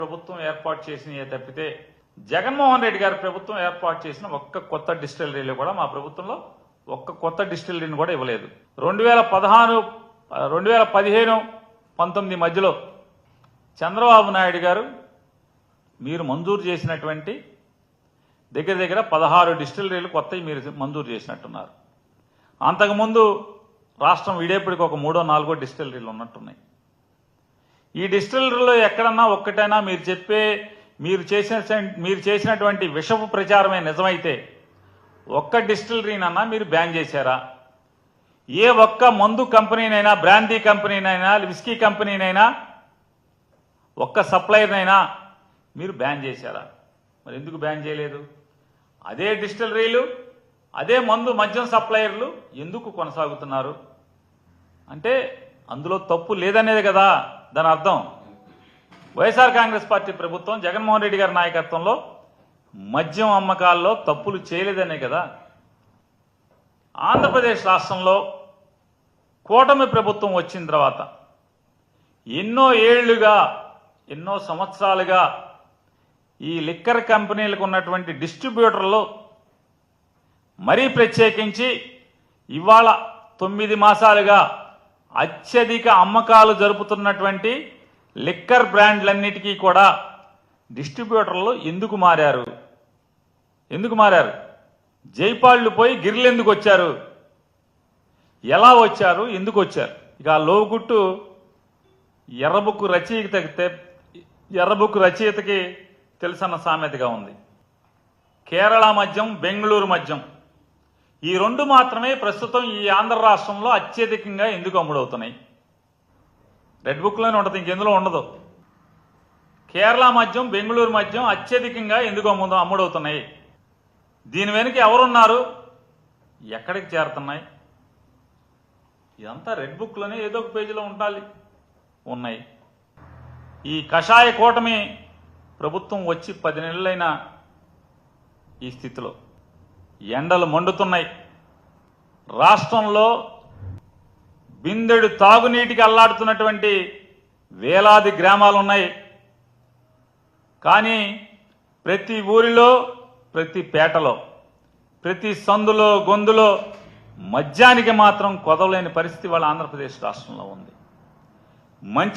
ప్రభుత్వం ఏర్పాటు చేసినయే తప్పితే జగన్మోహన్ రెడ్డి గారి ప్రభుత్వం ఏర్పాటు చేసిన ఒక్క కొత్త డిస్టిలరీలు కూడా మా ప్రభుత్వంలో ఒక్క కొత్త డిస్టిలరీని కూడా ఇవ్వలేదు. 2015-19 మధ్యలో చంద్రబాబు నాయుడు గారు మీరు మంజూరు చేసినటువంటి దగ్గర దగ్గర 16 డిస్టిలరీలు కొత్తవి మీరు మంజూరు చేసినట్టున్నారు. అంతకుముందు రాష్ట్రం విడేపటికి ఒక 3-4 డిస్టిలరీలు ఉన్నట్టున్నాయి. ఈ డిస్టిలరీలో ఎక్కడన్నా ఒక్కటైనా మీరు చేసినటువంటి విషపు ప్రచారమే నిజమైతే ఒక్క డిస్టిలరీనన్నా మీరు బ్యాన్ చేశారా? ఏ ఒక్క మందు కంపెనీనైనా, బ్రాందీ కంపెనీనైనా, విస్కీ కంపెనీనైనా, ఒక్క సప్లయర్నైనా మీరు బ్యాన్ చేశారా? మరి ఎందుకు బ్యాన్ చేయలేదు? అదే డిస్టిలరీలు, అదే మందు మద్యం సప్లయర్లు ఎందుకు కొనసాగుతున్నారు అంటే అందులో తప్పు లేదనేది కదా దాని అర్థం. వైఎస్ఆర్ కాంగ్రెస్ పార్టీ ప్రభుత్వం జగన్మోహన్ రెడ్డి గారి నాయకత్వంలో మద్యం అమ్మకాల్లో తప్పులు చేయలేదనే కదా. ఆంధ్రప్రదేశ్ రాష్ట్రంలో కూటమి ప్రభుత్వం వచ్చిన తర్వాత ఎన్నో ఏళ్లుగా, ఎన్నో సంవత్సరాలుగా ఈ లిక్కర్ కంపెనీలకు ఉన్నటువంటి డిస్ట్రిబ్యూటర్లు మరీ ప్రత్యేకించి ఇవాళ 9 మాసాలుగా అత్యధిక అమ్మకాలు జరుపుతున్నటువంటి లిక్కర్ బ్రాండ్లన్నిటికీ కూడా డిస్ట్రిబ్యూటర్లు ఎందుకు మారారు? జైపాళ్లు పోయి గిర్లు ఎందుకు వచ్చారు? ఎలా వచ్చారు? ఎందుకు వచ్చారు? ఇక ఆ లోగుట్టు ఎర్రబుక్కు రచయితకి తెలుసన్న సామెతగా ఉంది. కేరళ మద్యం, బెంగళూరు మద్యం ఈ రెండు మాత్రమే ప్రస్తుతం ఈ ఆంధ్ర రాష్ట్రంలో అత్యధికంగా ఎందుకు అమ్ముడవుతున్నాయి? రెడ్ బుక్లోనే ఉంటుంది, ఇంకెందులో ఉండదు. కేరళ మద్యం, బెంగళూరు మద్యం అత్యధికంగా ఎందుకు అమ్ముడవుతున్నాయి? దీని వెనుక ఎవరున్నారు? ఎక్కడికి చేరుతున్నాయి? ఇదంతా రెడ్ బుక్లోనే ఏదో ఒక పేజీలో ఉన్నాయి. ఈ కషాయ కూటమి ప్రభుత్వం వచ్చి 10 నెలలైన ఈ స్థితిలో ఎండలు మండుతున్నాయి. రాష్ట్రంలో బిందెడు తాగునీటికి అల్లాడుతున్నటువంటి వేలాది గ్రామాలున్నాయి. కానీ ప్రతి ఊరిలో, ప్రతి పేటలో, ప్రతి సందులో, గొంతులో మద్యానికి మాత్రం కొదవలేని పరిస్థితి వాళ్ళ ఆంధ్రప్రదేశ్ రాష్ట్రంలో ఉంది. మంచి